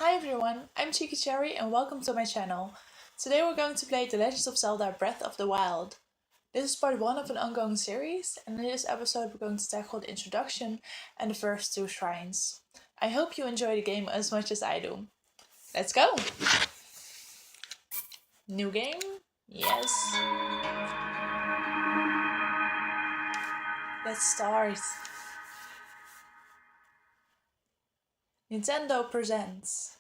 Hi everyone, I'm Cheeky Cherry and welcome to my channel. Today we're going to play The Legend of Zelda Breath of the Wild. This is part 1 of an ongoing series, and in this episode we're going to tackle the introduction and the first 2 shrines. I hope you enjoy the game as much as I do. Let's go! New game? Yes. Let's start. Nintendo presents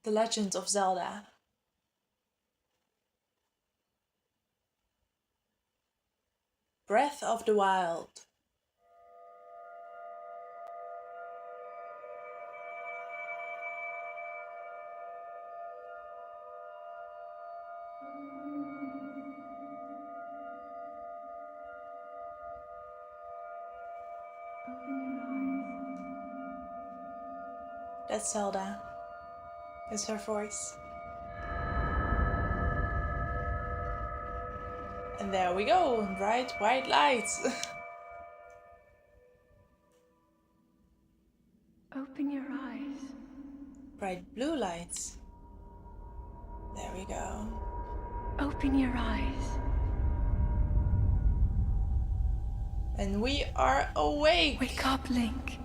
The Legend of Zelda. Breath of the Wild. That's Zelda. It's her voice. And there we go, bright white lights. Open your eyes. Bright blue lights. There we go. Open your eyes. And we are awake! Wake up, Link.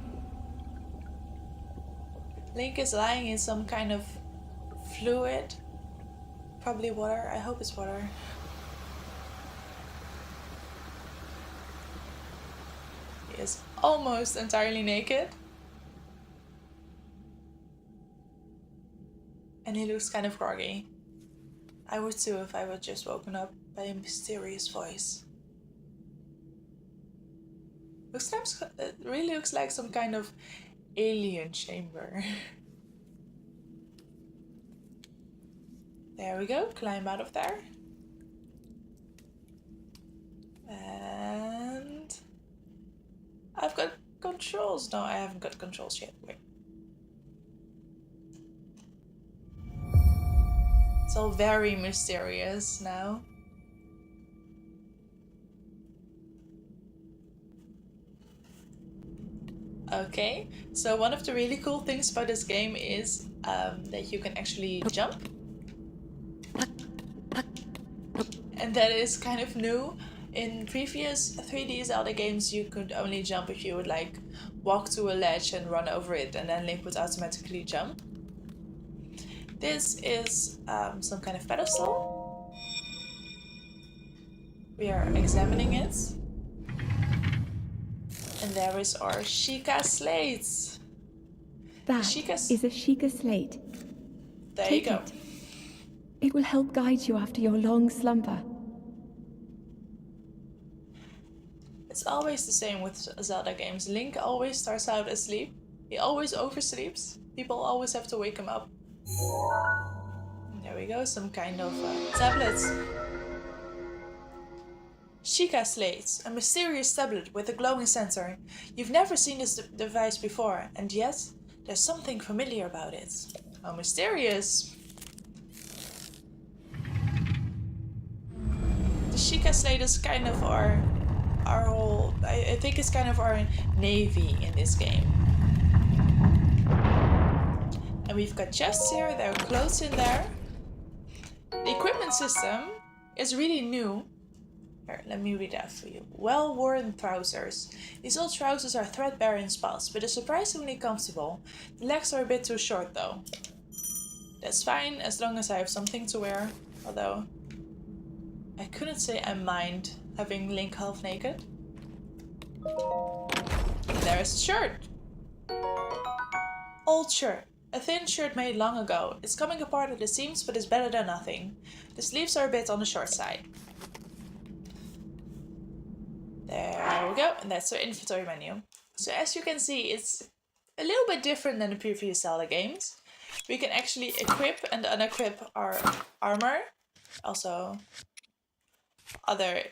Link is lying in some kind of fluid. Probably water. I hope it's water. He is almost entirely naked. And he looks kind of groggy. I would too if I were just woken up by a mysterious voice. It really looks like some kind of alien chamber. There we go, climb out of there. And I've got controls. No, I haven't got controls yet. Wait. It's all very mysterious now. Okay, so one of the really cool things about this game is that you can actually jump. And that is kind of new. In previous 3D Zelda games you could only jump if you would like walk to a ledge and run over it, and then Link would automatically jump. This is some kind of pedestal. We are examining it. And there is our Sheikah slate. That is a Sheikah slate. There you go. It will help guide you after your long slumber. It's always the same with Zelda games. Link always starts out asleep. He always oversleeps. People always have to wake him up. And there we go, some kind of tablet. Sheikah Slate, a mysterious tablet with a glowing center. You've never seen this device before, and yet there's something familiar about it. How mysterious! The Sheikah Slate is kind of our whole... I think it's kind of our navy in this game. And we've got chests here, there are clothes in there. The equipment system is really new. Here, let me read that for you. Well-worn trousers. These old trousers are threadbare in spots, but are surprisingly comfortable. The legs are a bit too short though. That's fine, as long as I have something to wear. Although, I couldn't say I mind having Link half naked. And there is a shirt. Old shirt. A thin shirt made long ago. It's coming apart at the seams, but it's better than nothing. The sleeves are a bit on the short side. There we go, and that's our inventory menu. So as you can see, it's a little bit different than the previous Zelda games. We can actually equip and unequip our armor. Also other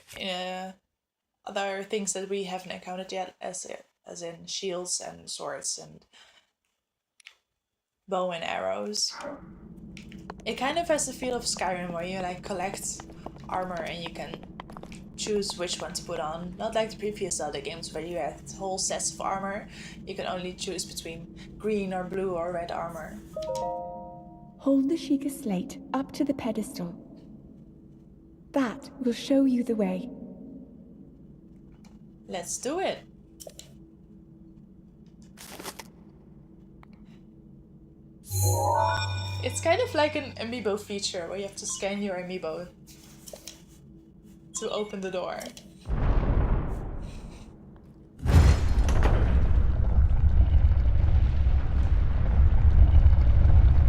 things that we haven't encountered yet, as in shields and swords and bow and arrows. It kind of has the feel of Skyrim, where you like collect armor and you can choose which one to put on. Not like the previous Zelda games where you had whole sets of armor. You can only choose between green or blue or red armor. Hold the Sheikah slate up to the pedestal. That will show you the way. Let's do it. It's kind of like an amiibo feature where you have to scan your amiibo to open the door.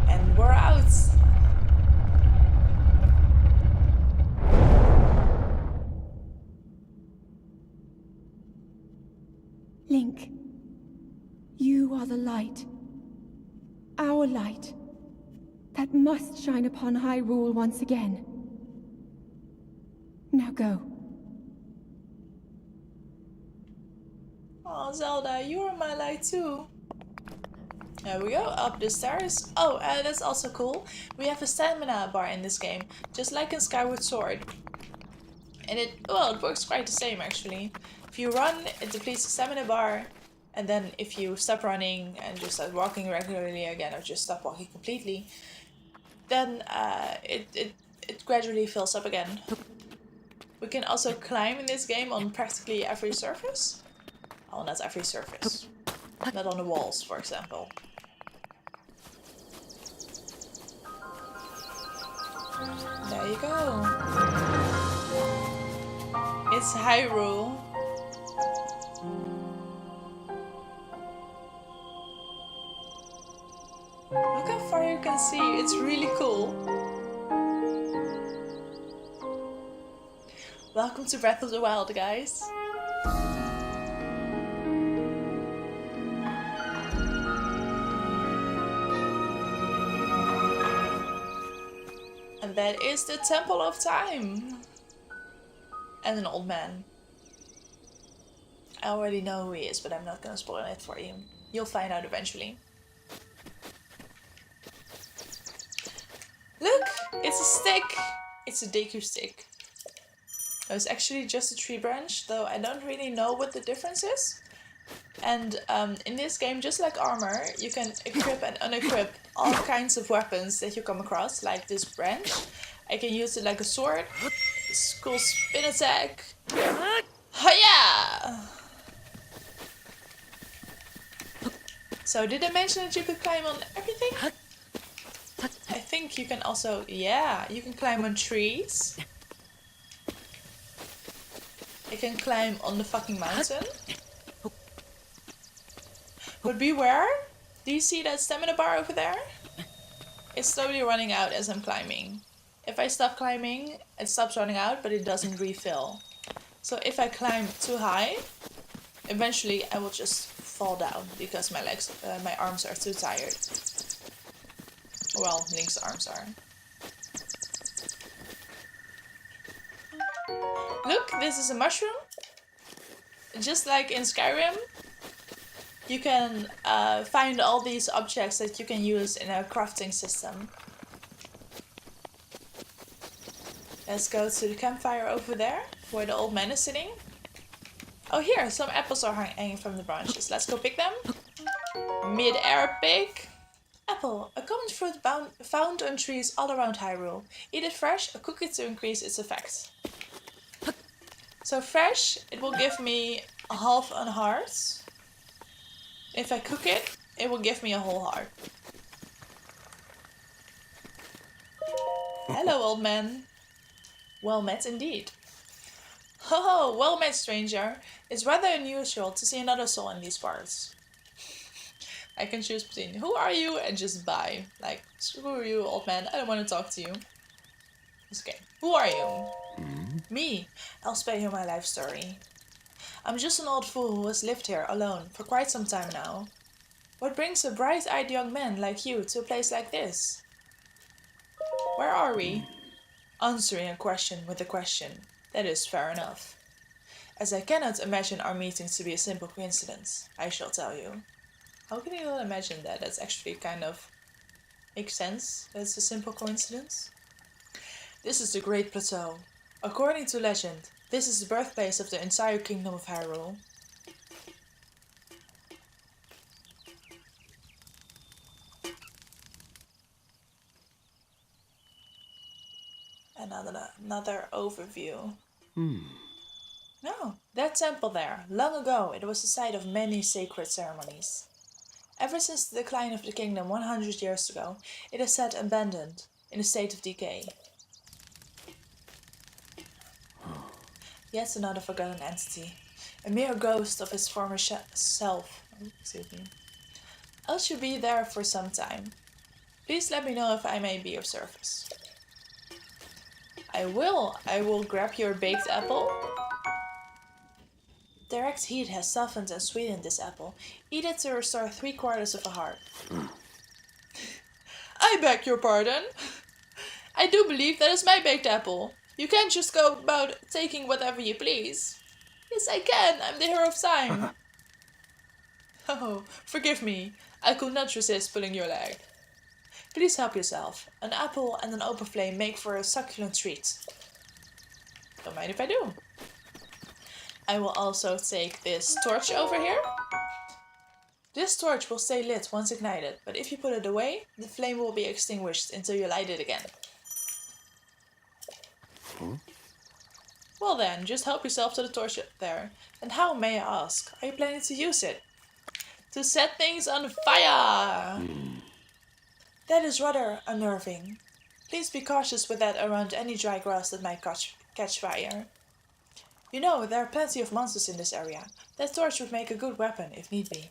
And we're out. Link, you are the light. Our light. That must shine upon Hyrule once again. Now go. Oh, Zelda, you are my light too. There we go, up the stairs. Oh, that's also cool. We have a stamina bar in this game, just like in Skyward Sword. And it works quite the same actually. If you run, it depletes the stamina bar. And then if you stop running and just start walking regularly again, or just stop walking completely, then it gradually fills up again. We can also climb in this game on practically every surface. Oh, not every surface. Not on the walls, for example. There you go. It's Hyrule. Look how far you can see. It's really cool. Welcome to Breath of the Wild, guys. And that is the Temple of Time. And an old man. I already know who he is, but I'm not gonna spoil it for you. You'll find out eventually. Look! It's a stick! It's a Deku stick. No, it's actually just a tree branch, though I don't really know what the difference is. And in this game, just like armor, you can equip and unequip all kinds of weapons that you come across, like this branch. I can use it like a sword, this cool spin attack. Hiya! So did I mention that you could climb on everything? I think you can also, yeah, you can climb on trees. You can climb on the fucking mountain. But beware, do you see that stamina bar over there? It's slowly running out as I'm climbing. If I stop climbing, it stops running out, but it doesn't refill. So if I climb too high, eventually I will just fall down because my arms are too tired. Well, Link's arms are. Look, this is a mushroom. Just like in Skyrim, you can find all these objects that you can use in a crafting system. Let's go to the campfire over there, where the old man is sitting. Oh, here, some apples are hanging from the branches. Let's go pick them. Mid-air pick. Apple, a common fruit found on trees all around Hyrule. Eat it fresh or cook it to increase its effect. So fresh, it will give me a half a heart. If I cook it, it will give me a whole heart. Hello, old man. Well met indeed. Ho ho, well met, stranger. It's rather unusual to see another soul in these parts. I can choose between who are you and just bye. Like, screw you, old man, I don't want to talk to you. Okay, who are you? Me. I'll spare you my life story. I'm just an old fool who has lived here alone for quite some time now. What brings a bright-eyed young man like you to a place like this? Where are we? Answering a question with a question. That is fair enough. As I cannot imagine our meetings to be a simple coincidence, I shall tell you. How can you not imagine that? That's actually kind of makes sense. That's a simple coincidence. This is the Great Plateau. According to legend, This is the birthplace of the entire kingdom of Hyrule. And another overview. No, that temple there. Long ago, it was the site of many sacred ceremonies. Ever since the decline of the kingdom 100 years ago, it is sat abandoned, in a state of decay. Yet another forgotten entity, a mere ghost of its former self. Excuse me. I should be there for some time. Please let me know if I may be of service. I will grab your baked apple. Direct heat has softened and sweetened this apple. Eat it to restore 3/4 of a heart. I beg your pardon. I do believe that is my baked apple. You can't just go about taking whatever you please. Yes, I can. I'm the hero of time. Oh, forgive me. I could not resist pulling your leg. Please help yourself. An apple and an open flame make for a succulent treat. Don't mind if I do. I will also take this torch over here. This torch will stay lit once ignited, but if you put it away, the flame will be extinguished until you light it again. Well then, just help yourself to the torch up there. And how, may I ask, are you planning to use it? To set things on fire! That is rather unnerving. Please be cautious with that around any dry grass that might catch fire. You know, there are plenty of monsters in this area. That torch would make a good weapon, if need be.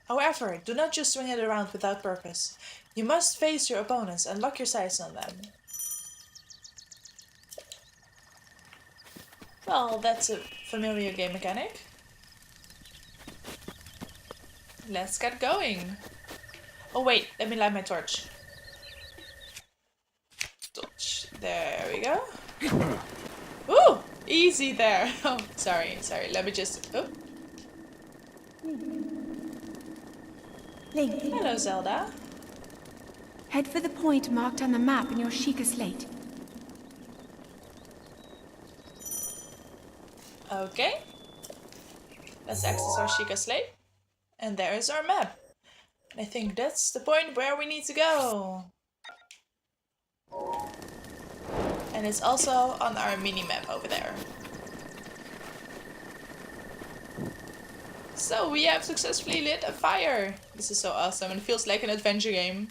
However, do not just swing it around without purpose. You must face your opponents and lock your sights on them. Well, that's a familiar game mechanic. Let's get going. Oh wait, let me light my torch. Torch. There we go. Ooh! Easy there. Oh, sorry. Let me just... Oh. Link, Hello, Zelda. head for the point marked on the map in your Sheikah slate. Okay. Let's access our Sheikah slate. And there is our map. And I think that's the point where we need to go. And it's also on our mini-map over there. So we have successfully lit a fire. This is so awesome and it feels like an adventure game.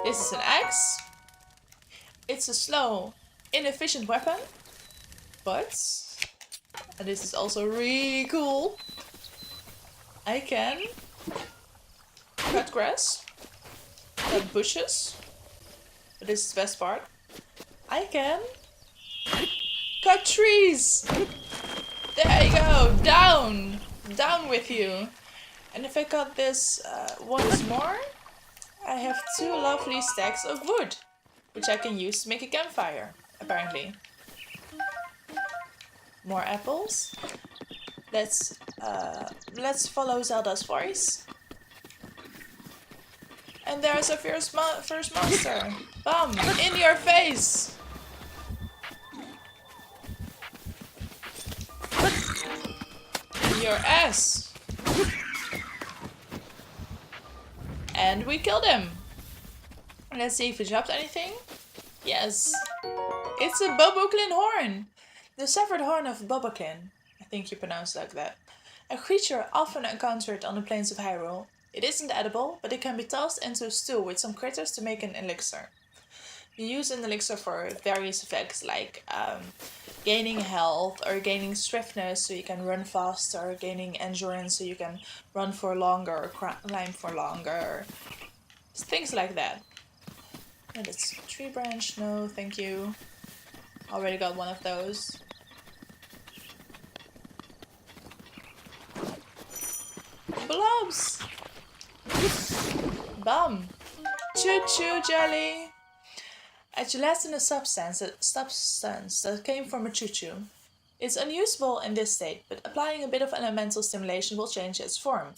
This is an axe. It's a slow, inefficient weapon. But, and this is also really cool, I can cut grass, cut bushes. But this is the best part. I can cut trees. There you go. Down. Down with you. And if I cut this once more, I have 2 lovely stacks of wood, which I can use to make a campfire, apparently. More apples. Let's follow Zelda's voice. And there's our first monster. Bam! In your face! Your ass! And we killed him! Let's see if we dropped anything. Yes! It's a Boboklin horn! The severed horn of Boboklin. I think you pronounce it like that. A creature often encountered on the plains of Hyrule. It isn't edible, but it can be tossed into a stew with some critters to make an elixir. You use an elixir for various effects like gaining health or gaining swiftness so you can run faster, gaining endurance so you can run for longer or climb for longer. Things like that. And it's a tree branch. No, thank you. Already got one of those. Blobs! Bum! Choo-choo jelly! A gelatinous substance that came from a choo-choo. It's unusable in this state, but applying a bit of elemental stimulation will change its form.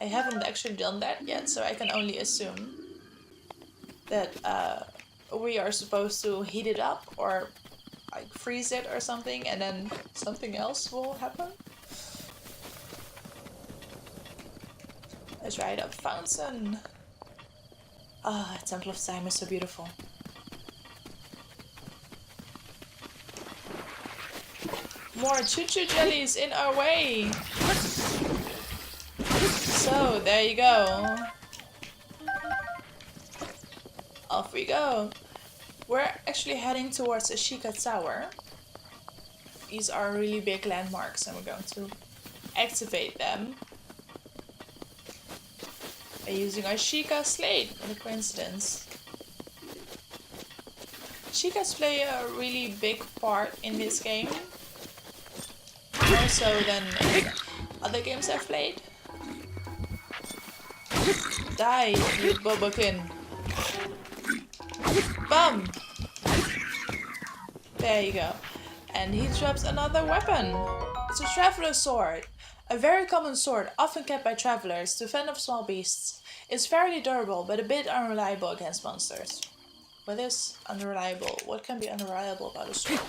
I haven't actually done that yet, so I can only assume that we are supposed to heat it up or like freeze it or something, and then something else will happen. Let's ride up fountain. Ah, Temple of Time is so beautiful. More choo-choo jellies in our way. So there you go. Off we go. We're actually heading towards Ashika Tower. These are really big landmarks and we're going to activate them by using our Sheikah Slate. What a coincidence. Sheikahs play a really big part in this game. More so than in other games I've played. Die, you Bobokin. Bum! There you go. And he drops another weapon. It's a traveler's sword. A very common sword, often kept by travelers to fend off small beasts. It's fairly durable, but a bit unreliable against monsters. What is unreliable? What can be unreliable about a sword?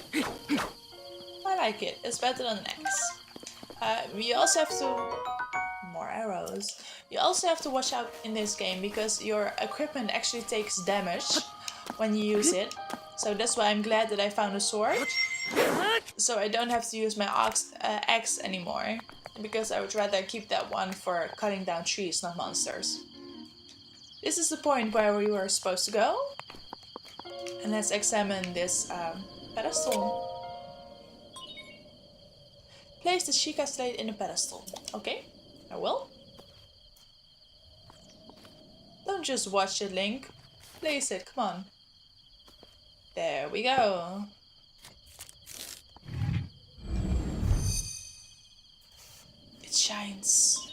I like it. It's better than an axe. We also have to... More arrows. You also have to watch out in this game because your equipment actually takes damage when you use it. So that's why I'm glad that I found a sword. So I don't have to use my axe anymore. Because I would rather keep that one for cutting down trees, not monsters. This is the point where we were supposed to go. And let's examine this pedestal. Place the Sheikah Slate in the pedestal. Okay, I will. Don't just watch it, Link. Place it, come on. There we go. It shines.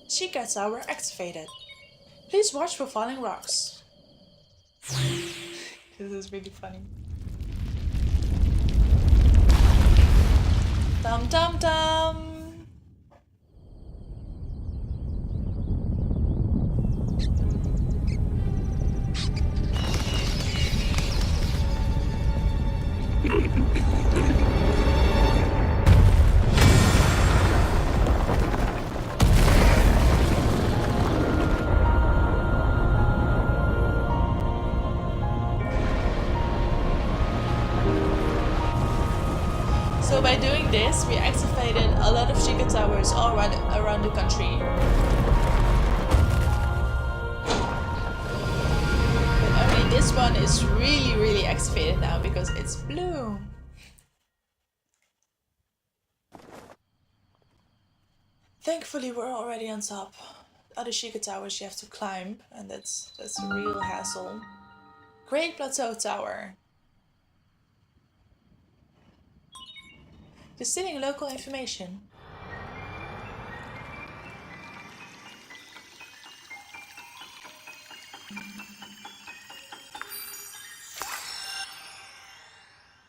Sheikah Tower activated. Please watch for falling rocks. This is really funny. Dum dum dum! So by doing this, we activated a lot of Sheikah Towers all around the country. But only this one is really activated now because it's blue. Thankfully we're already on top. Other Sheikah Towers you have to climb and that's a real hassle. Great Plateau Tower. Distilling local information.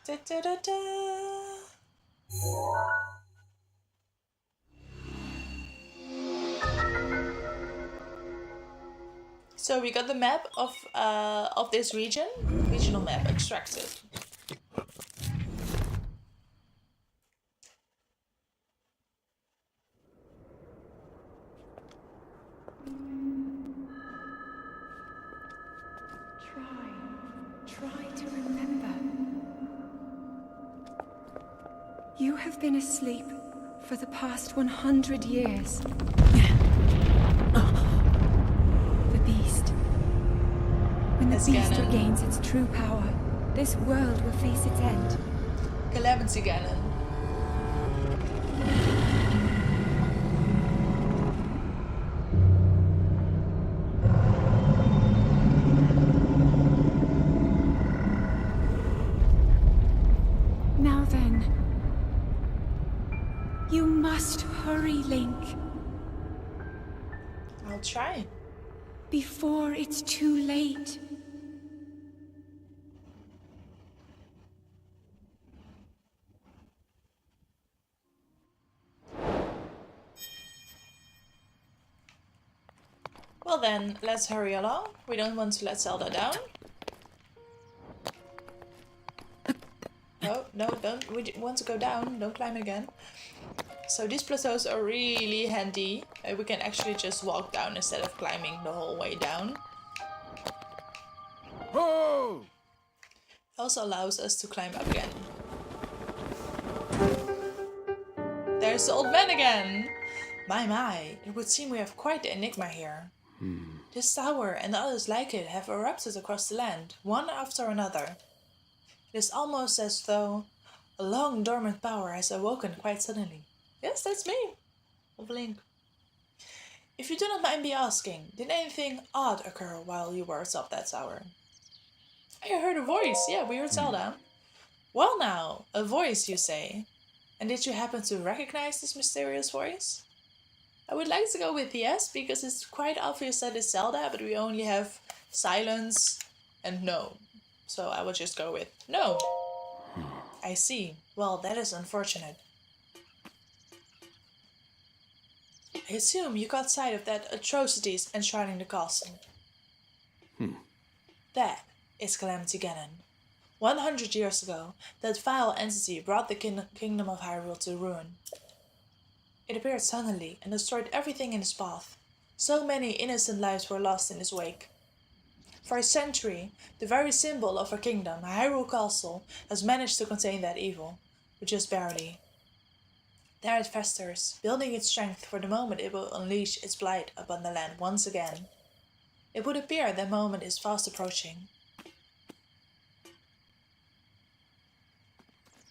Da, da, da, da. So we got the map of this region. Regional map extracted. Try to remember. You have been asleep for the past 100 years. The beast. When the beast regains its true power, this world will face its end. Calamity Ganon. Now then, you must hurry, Link. I'll try. Before it's too late. Well then, let's hurry along. We don't want to let Zelda down. Oh. no, don't. We want to go down. Don't climb again. So these plateaus are really handy. We can actually just walk down instead of climbing the whole way down. Whoa! Also allows us to climb up again. There's the old man again! My, it would seem we have quite the enigma here. This tower and the others like it have erupted across the land, one after another. It is almost as though a long dormant power has awoken quite suddenly. Yes, that's me. Of Link. If you do not mind me asking, did anything odd occur while you were atop that tower? I heard a voice. Yeah, we heard Zelda. Well now, a voice you say. And did you happen to recognize this mysterious voice? I would like to go with yes, because it's quite obvious that it's Zelda, but we only have silence and no. So I will just go with no. I see. Well, that is unfortunate. I assume you caught sight of that atrocities enshrining the castle. That is Calamity Ganon. 100 years ago, that vile entity brought the kingdom of Hyrule to ruin. It appeared suddenly and destroyed everything in its path. So many innocent lives were lost in its wake. For a century, the very symbol of our kingdom, Hyrule Castle, has managed to contain that evil, but just barely. There it festers, building its strength for the moment it will unleash its blight upon the land once again. It would appear that moment is fast approaching.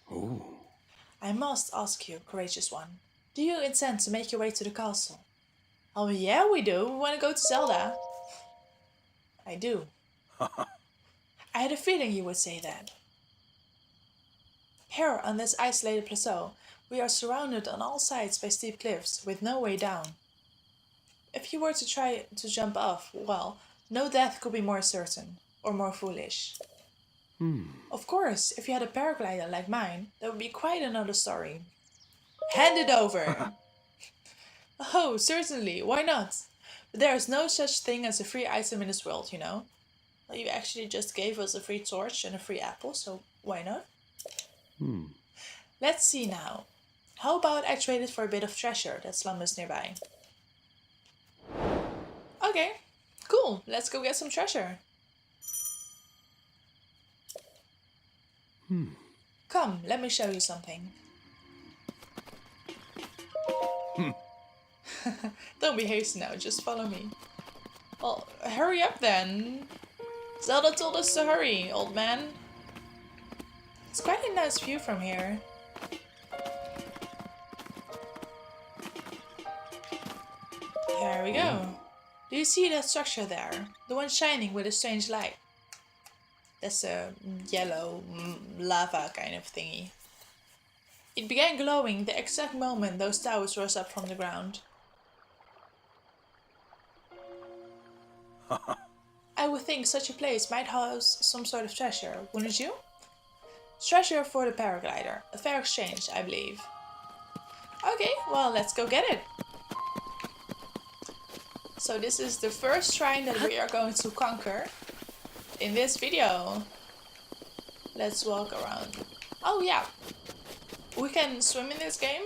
Oh. I must ask you, courageous one, do you intend to make your way to the castle? Oh yeah, we do. We want to go to Zelda. I do. I had a feeling you would say that. Here, on this isolated plateau, we are surrounded on all sides by steep cliffs, with no way down. If you were to try to jump off, well, no death could be more certain, or more foolish. Of course, if you had a paraglider like mine, that would be quite another story. Hand it over! Oh, certainly, why not? But there is no such thing as a free item in this world, you know. Well, you actually just gave us a free torch and a free apple, so why not? Let's see now. How about I trade it for a bit of treasure that slumbers nearby? Okay, cool, let's go get some treasure. Come, let me show you something. Don't be hasty now, just follow me. Well, hurry up then. Zelda told us to hurry, old man. It's quite a nice view from here. There we go. Do you see that structure there? The one shining with a strange light. That's a yellow lava kind of thingy. It began glowing the exact moment those towers rose up from the ground. I would think such a place might house some sort of treasure, wouldn't you? Treasure for the paraglider. A fair exchange, I believe. Okay, well, let's go get it. So this is the first shrine that we are going to conquer in this video. Let's walk around. Oh yeah, we can swim in this game.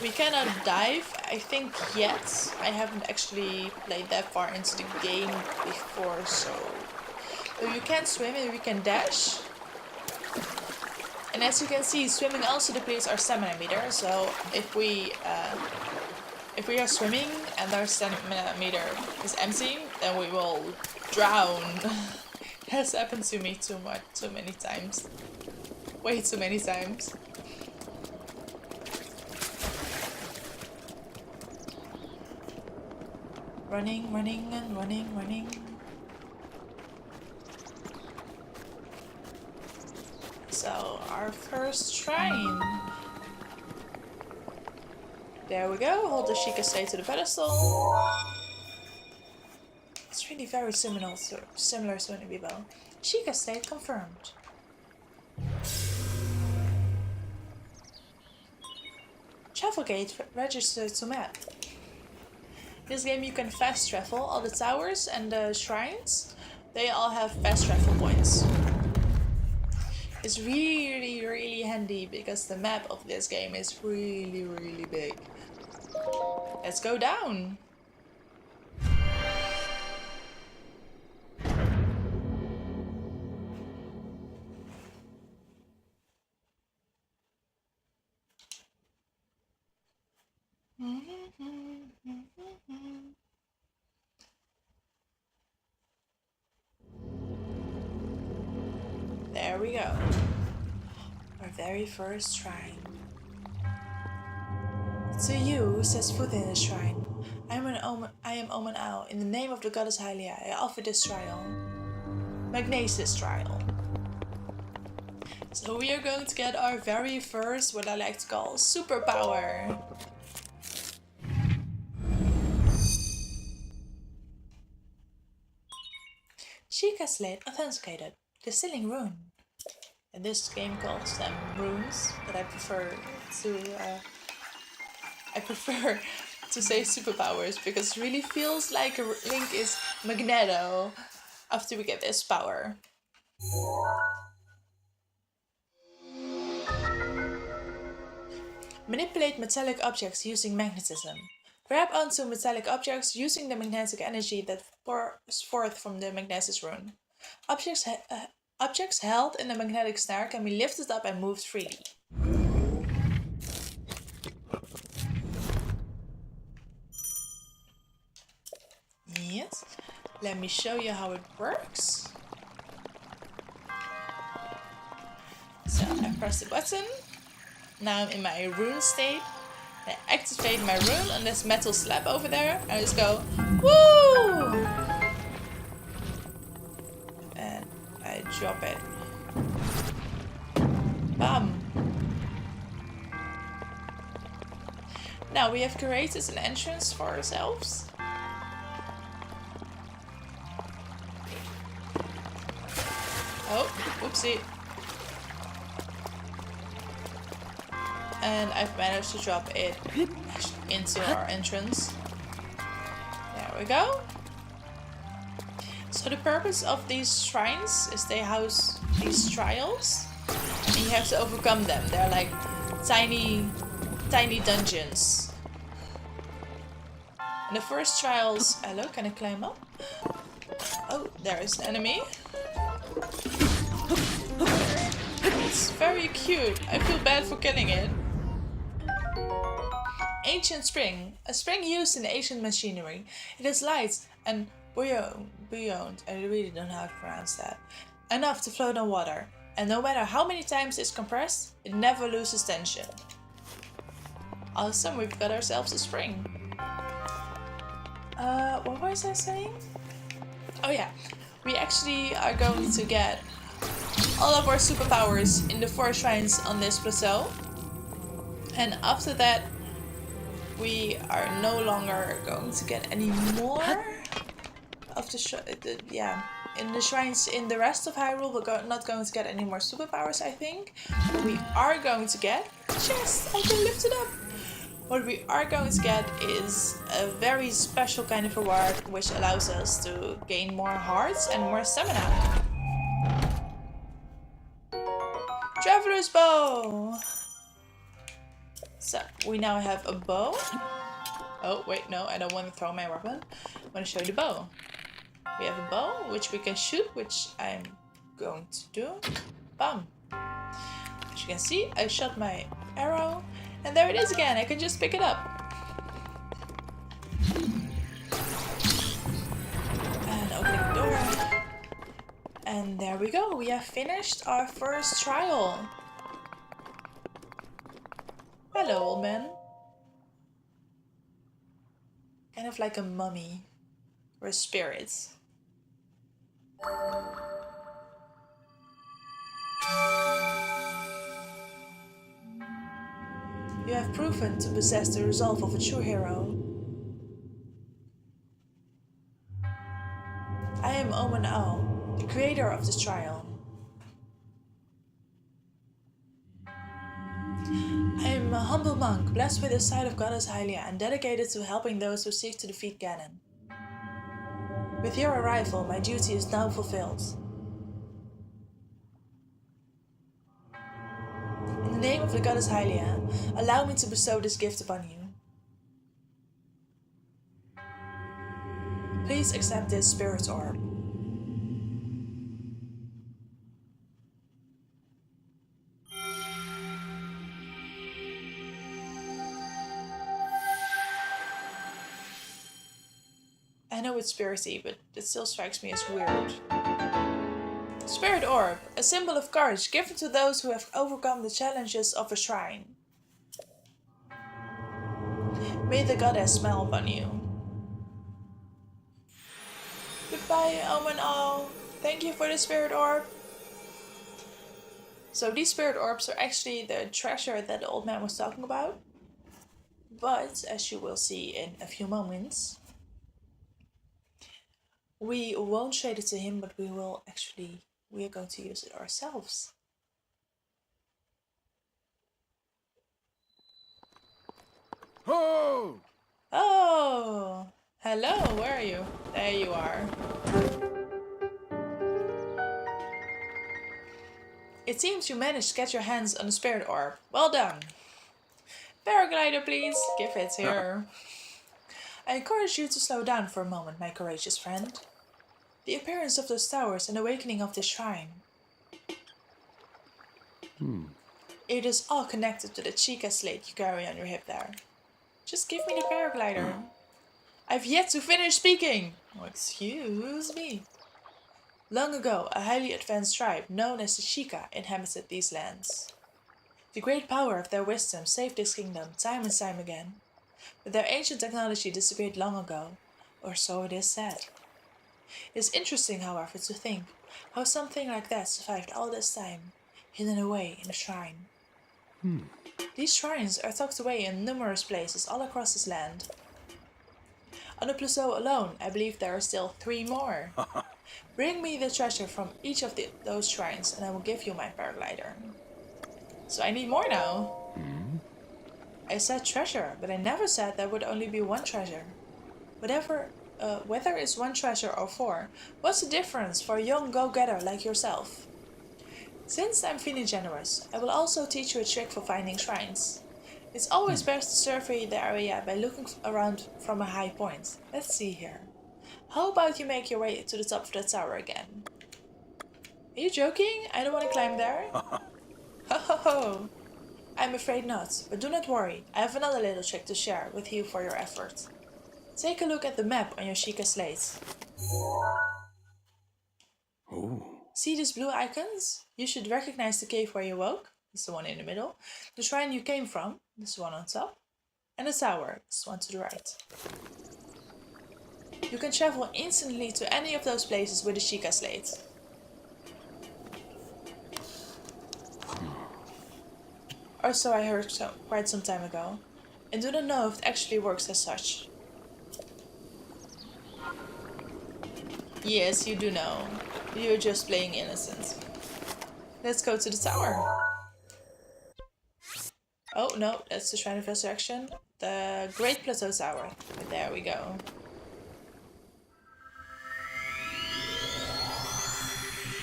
We cannot dive, I think, yet. I haven't actually played that far into the game before, so you can swim and we can dash. And as you can see, swimming also depletes our stamina meter. So if we are swimming and our stamina meter is empty, then we will drown. Has happened to me too many times. Way too many times. Running, running, and running, running. So, our first shrine. There we go. Hold the Sheikah Stay to the pedestal. It's really very similar to Winnowbell. Sheikah State confirmed. Travel gate registered to map. This game you can fast travel. All the towers and the shrines, they all have fast travel points. is really, really handy because the map of this game is really, really big. Let's go down. There we go. Our very first shrine. To you who sets foot in the shrine, I am Oman Au. In the name of the goddess Hylia, I offer this trial. Magnesis trial. So we are going to get our very first, what I like to call, superpower. Sheikah Slate authenticated. Distilling rune. And this game calls them runes, but I prefer to say superpowers because it really feels like Link is Magneto after we get this power. Manipulate metallic objects using magnetism. Grab onto metallic objects using the magnetic energy that pours forth from the Magnesis rune. Objects held in the magnetic snare can be lifted up and moved freely. Yes, let me show you how it works. So I press the button. Now I'm in my rune state. I activate my rune on this metal slab over there. I just go, woo! And I drop it. Bam! Now we have created an entrance for ourselves. Oh, whoopsie. And I've managed to drop it into our entrance. There we go. So the purpose of these shrines is they house these trials. And you have to overcome them. They're like tiny dungeons. And the first trials... Hello, can I climb up? Oh, there is an enemy. It's very cute. I feel bad for killing it. Ancient spring. A spring used in ancient machinery. It is light and buoyant, I really don't know how to pronounce that, enough to float on water. And no matter how many times it's compressed, it never loses tension. Awesome, we've got ourselves a spring. What was I saying? Oh yeah, we actually are going to get all of our superpowers in the 4 shrines on this plateau. And after that, we are no longer going to get any more of in the shrines in the rest of Hyrule. We're not going to get any more superpowers, I think. But we are going to get chest. I can lift it up. What we are going to get is a very special kind of reward, which allows us to gain more hearts and more stamina. Traveler's bow. So, we now have a bow. Oh, wait, no, I don't want to throw my weapon. I want to show you the bow. We have a bow, which we can shoot, which I'm going to do. Bam! As you can see, I shot my arrow, and there it is again. I can just pick it up. And opening the door. And there we go. We have finished our first trial. Hello, old man. Kind of like a mummy or a spirit. You have proven to possess the resolve of a true hero. I am Oman Au, the creator of this trial. I am a humble monk, blessed with the sight of Goddess Hylia and dedicated to helping those who seek to defeat Ganon. With your arrival, my duty is now fulfilled. name of the goddess Hylia, allow me to bestow this gift upon you. Please accept this spirit orb. I know it's spirity, but it still strikes me as weird. Spirit orb, a symbol of courage given to those who have overcome the challenges of a shrine. May the goddess smile upon you. Goodbye, Oman Au. Thank you for the spirit orb. So these spirit orbs are actually the treasure that the old man was talking about. But, as you will see in a few moments, we won't trade it to him, but we are going to use it ourselves. Oh! Oh! Hello, where are you? There you are. It seems you managed to get your hands on the spirit orb. Well done. Paraglider, please. Give it here. I encourage you to slow down for a moment, my courageous friend. The appearance of those towers and awakening of this shrine. It is all connected to the chica slate you carry on your hip there. Just give me the paraglider. I've yet to finish speaking. Oh, excuse me. Long ago, a highly advanced tribe known as the Chica inhabited these lands. The great power of their wisdom saved this kingdom time and time again, but their ancient technology disappeared long ago, or so it is said. It is interesting, however, to think how something like that survived all this time, hidden away in a shrine. These shrines are tucked away in numerous places all across this land. On the plateau alone, I believe there are still 3 more. Bring me the treasure from each of those shrines and I will give you my paraglider. So I need more now. I said treasure, but I never said there would only be 1 treasure. Whether it's 1 treasure or 4, what's the difference for a young go-getter like yourself? Since I'm feeling generous, I will also teach you a trick for finding shrines. It's always best to survey the area by looking around from a high point. Let's see here. How about you make your way to the top of that tower again? Are you joking? I don't want to climb there. Ho ho ho! I'm afraid not, but do not worry. I have another little trick to share with you for your effort. Take a look at the map on your Chica slate. Oh. See these blue icons? You should recognize the cave where you woke. It's the one in the middle. The shrine you came from. This one on top. And the tower. This one to the right. You can travel instantly to any of those places with the Chica slate. Or so I heard quite some time ago. I do not know if it actually works as such. Yes, you do know. You're just playing innocent. Let's go to the tower. Oh no, that's the Shrine of Resurrection. The Great Plateau Tower. There we go.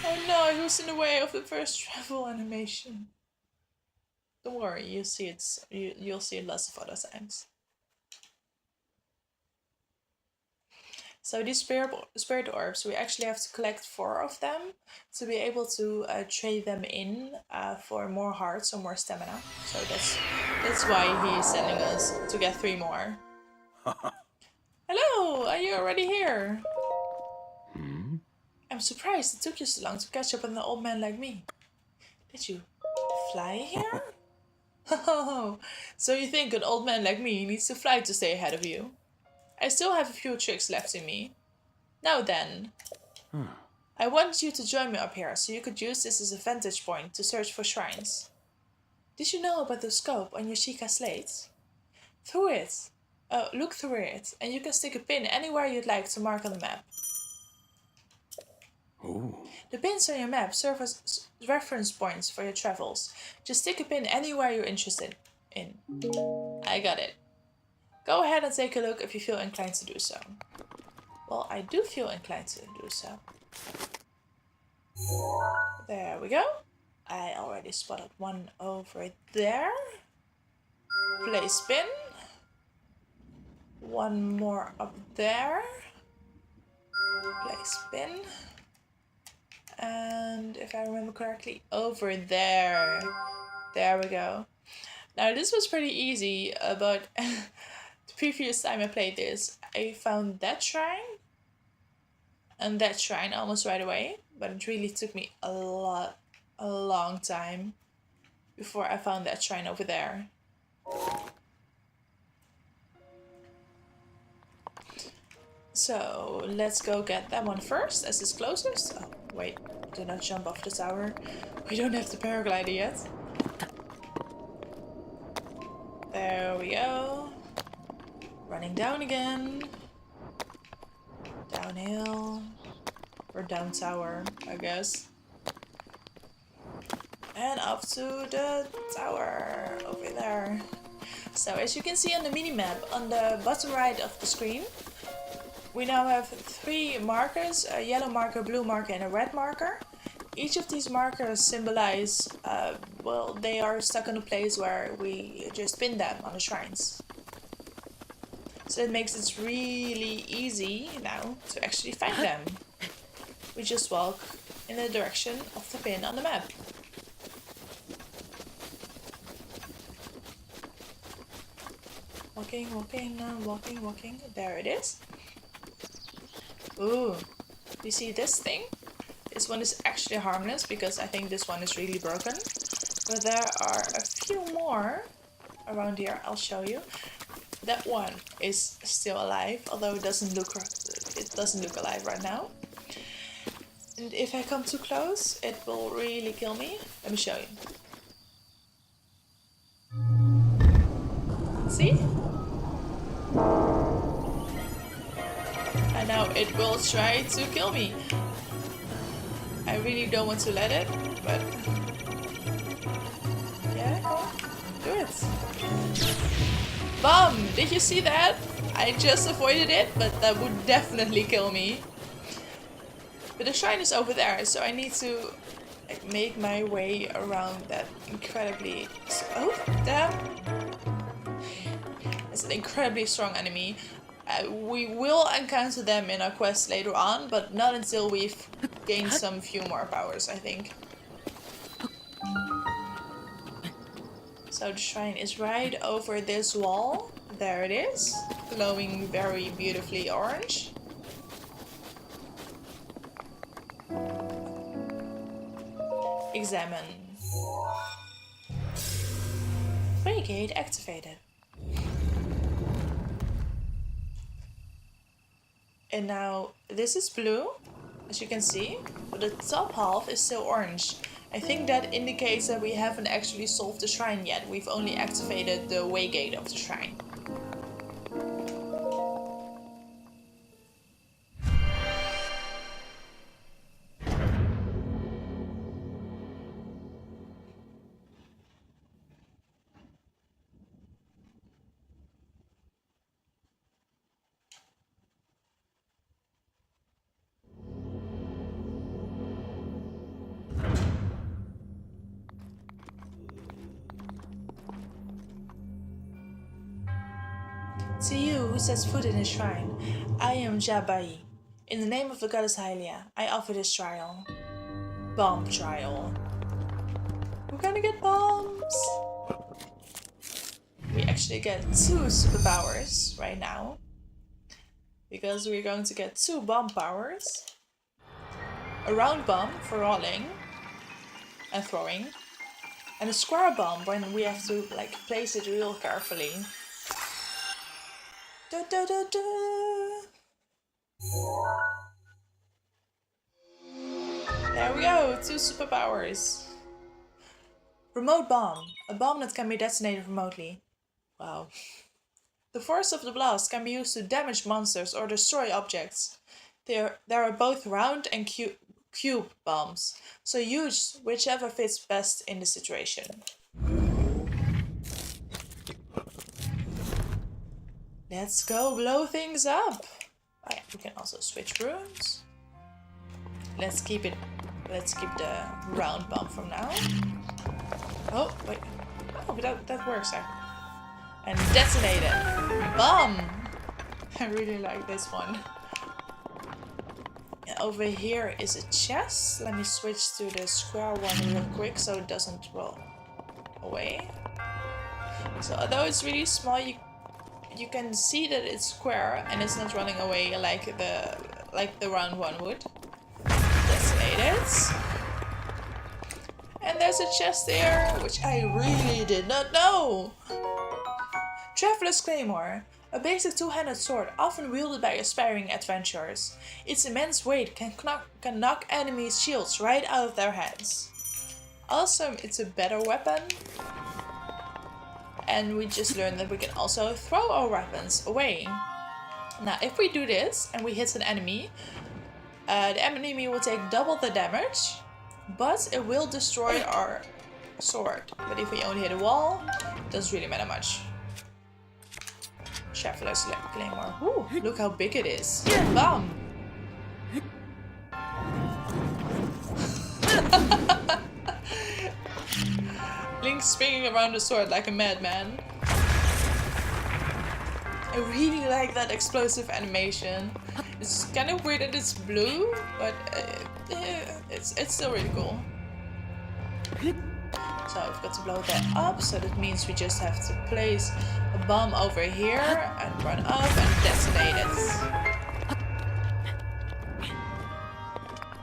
Oh no, he was in the way of the first travel animation. Don't worry, you'll see it lots of other times. So these spirit orbs, we actually have to collect 4 of them to be able to trade them in for more hearts or more stamina. So that's why he's sending us to get 3 more. Hello, are you already here? I'm surprised it took you so long to catch up with an old man like me. Did you fly here? Oh, so you think an old man like me needs to fly to stay ahead of you? I still have a few tricks left in me. Now then. I wanted you to join me up here so you could use this as a vantage point to search for shrines. Did you know about the scope on your Chica slate? Look through it, and you can stick a pin anywhere you'd like to mark on the map. Oh. The pins on your map serve as reference points for your travels. Just stick a pin anywhere you're interested in. I got it. Go ahead and take a look if you feel inclined to do so. Well, I do feel inclined to do so. There we go. I already spotted one over there. Place spin. One more up there. Place spin. And if I remember correctly, over there. There we go. Now this was pretty easy, but the previous time I played this, I found that shrine and that shrine almost right away, but it really took me a long time before I found that shrine over there. So let's go get that one first as it's closest. Oh wait, do not jump off the tower. We don't have the paraglider yet. There we go. Running down again. Downhill. Or down tower, I guess. And up to the tower over there. So as you can see on the mini-map on the bottom right of the screen, we now have 3 markers, a yellow marker, blue marker and a red marker. Each of these markers symbolize, well, they are stuck in a place where we just pin them on the shrines. So it makes it really easy now to actually find them. We just walk in the direction of the pin on the map. Walking, walking. There it is. Ooh, you see this thing? This one is actually harmless because I think this one is really broken. But there are a few more around here. I'll show you. That one is still alive, although it doesn't look alive right now. And if I come too close, it will really kill me. Let me show you. See? And now it will try to kill me. I really don't want to let it, but yeah, come on, do it. Bum! Did you see that? I just avoided it, but that would definitely kill me. But the shrine is over there, so I need to make my way around that incredibly... Oh, damn! It's an incredibly strong enemy. We will encounter them in our quest later on, but not until we've gained some few more powers, I think. So the shrine is right over this wall. There it is, glowing very beautifully orange. Examine. Frigate activated. And now this is blue, as you can see, but the top half is still orange. I think that indicates that we haven't actually solved the shrine yet. We've only activated the way gate of the shrine. To you who sets foot in his shrine, I am Ja Baij. In the name of the goddess Hylia, I offer this trial. Bomb trial. We're gonna get bombs! We actually get 2 superpowers right now. Because we're going to get 2 bomb powers. A round bomb for rolling and throwing. And a square bomb when we have to like place it real carefully. Da, da, da, da. There we go, 2 superpowers. Remote bomb, a bomb that can be detonated remotely. Wow. The force of the blast can be used to damage monsters or destroy objects. There are both round and cube bombs, so use whichever fits best in the situation. Let's go blow things up. Oh yeah, we can also switch runes. Let's keep it Let's keep the round bomb from now. Oh, wait. Oh, but that works actually. And detonate it. Bomb! I really like this one. And over here is a chest. Let me switch to the square one real quick so it doesn't roll away. So although it's really small, you can see that it's square and it's not running away like the round one would. Detonate it. And there's a chest there, which I really did not know. Traveler's Claymore. A basic two-handed sword, often wielded by aspiring adventurers. Its immense weight can knock enemies' shields right out of their hands. Also, it's a better weapon. And we just learned that we can also throw our weapons away. Now, if we do this and we hit an enemy, the enemy will take double the damage, but it will destroy our sword. But if we only hit a wall, it doesn't really matter much. Traveler's Claymore. Ooh, look how big it is. Bam! Link spinning around the sword like a madman. I really like that explosive animation. It's kind of weird that it's blue, but it's still really cool. So I've got to blow that up, so that means we just have to place a bomb over here and run up and detonate it.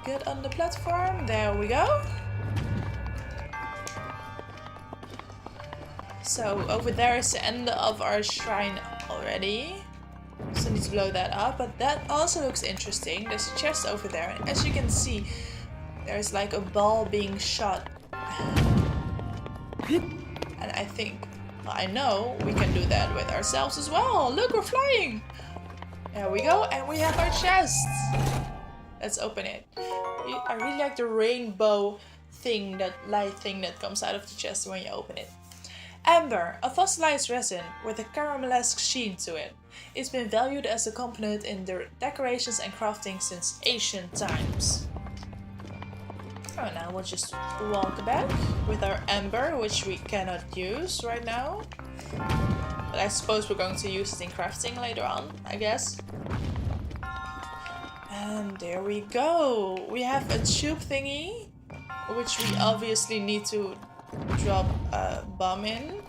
Get on the platform, there we go. So over there is the end of our shrine already. So I need to blow that up, but that also looks interesting. There's a chest over there, and as you can see, there's like a ball being shot. And I think, well, I know we can do that with ourselves as well. Look, we're flying. There we go, and we have our chest. Let's open it. I really like the rainbow thing, that light thing that comes out of the chest when you open it. Amber, a fossilized resin with a caramelesque sheen to it. It's been valued as a component in the decorations and crafting since ancient times. Oh, now we'll just walk back with our amber, which we cannot use right now. But I suppose we're going to use it in crafting later on, I guess. And there we go. We have a tube thingy, which we obviously need to drop a bomb in.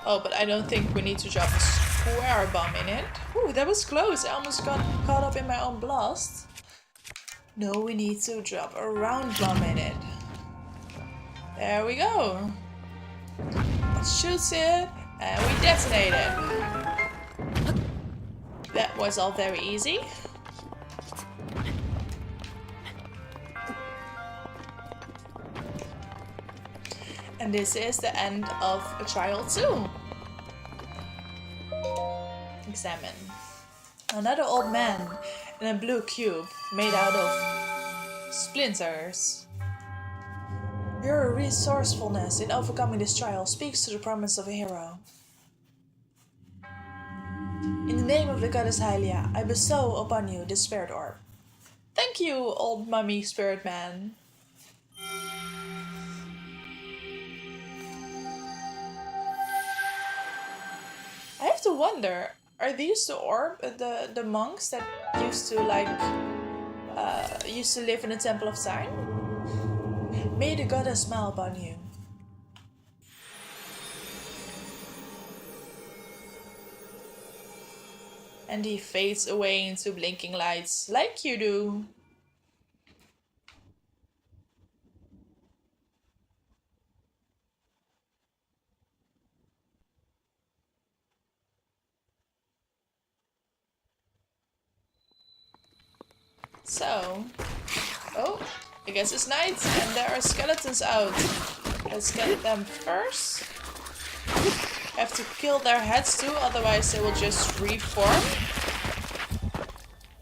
Oh, but I don't think we need to drop a square bomb in it. Ooh, that was close. I almost got caught up in my own blast. No, we need to drop a round bomb in it. There we go. It shoots it and we detonate it. That was all very easy. And this is the end of Trial 2. Examine. Another old man in a blue cube made out of splinters. Your resourcefulness in overcoming this trial speaks to the promise of a hero. In the name of the goddess Hylia, I bestow upon you this spirit orb. Thank you, old mummy spirit man. I have to wonder, are these the monks that used to live in the Temple of Time? May the goddess smile upon you. And he fades away into blinking lights, like you do. So, oh, I guess it's night and there are skeletons out. Let's get them first. Have to kill their heads too, otherwise they will just reform.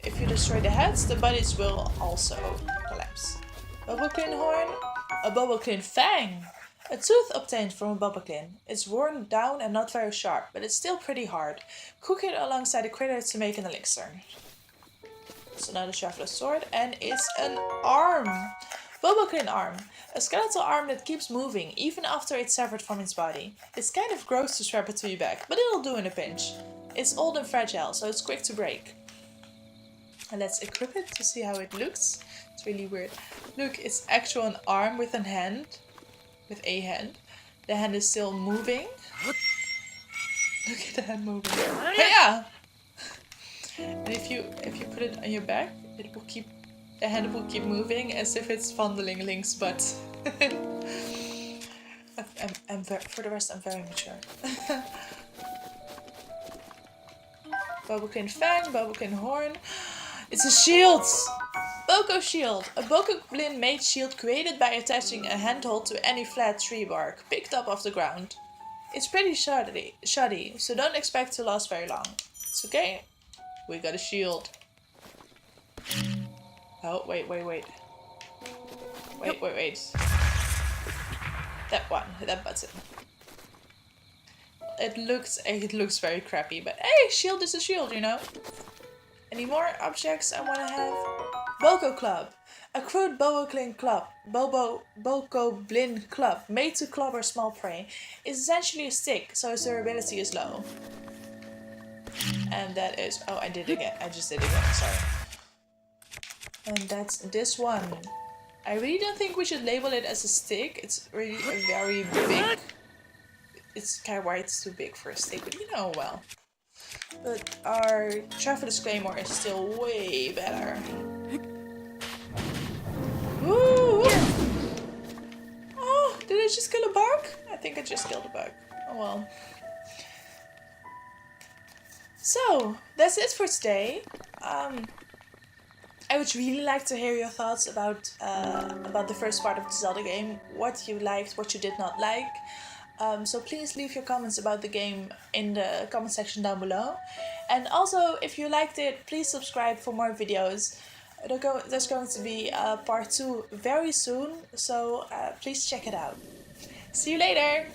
If you destroy the heads, the bodies will also collapse. Bobbleclean horn, a bobbleclean fang. A tooth obtained from a bobbleclean. It's worn down and not very sharp, but it's still pretty hard. Cook it alongside a critter to make an elixir. It's another Traveler's Sword, and it's an arm. Boboklin arm. A skeletal arm that keeps moving, even after it's severed from its body. It's kind of gross to strap it to your back, but it'll do in a pinch. It's old and fragile, so it's quick to break. And let's equip it to see how it looks. It's really weird. Look, it's actually an arm with a hand. With a hand. The hand is still moving. Look at the hand moving. But yeah! And if you put it on your back, it will keep the hand will keep moving as if it's fondling Link's butt. For the rest, I'm very mature. Boboklin Fang, Boboklin Horn. It's a shield! Boko Shield. A Bokoblin made shield created by attaching a handhold to any flat tree bark picked up off the ground. It's pretty shoddy, so don't expect to last very long. It's okay. We got a shield. Oh, wait. Wait. That one, that button. It looks very crappy, but hey, shield is a shield, you know. Any more objects I want to have? Boko Club. A crude Boboklin club, Bokoblin club, made to clobber small prey, is essentially a stick, so its durability is low. And that is... Oh, I did it again. I just did it again, sorry. And that's this one. I really don't think we should label it as a stick. It's really a very big... It's kind of why it's too big for a stick, but you know, well. But our Traveler's Claymore is still way better. Woo! Oh, did I just kill a bug? I think I just killed a bug. Oh well. So, that's it for today. I would really like to hear your thoughts about the first part of the Zelda game. What you liked, what you did not like. So please leave your comments about the game in the comment section down below. And also, if you liked it, please subscribe for more videos. There's going to be part 2 very soon, so please check it out. See you later!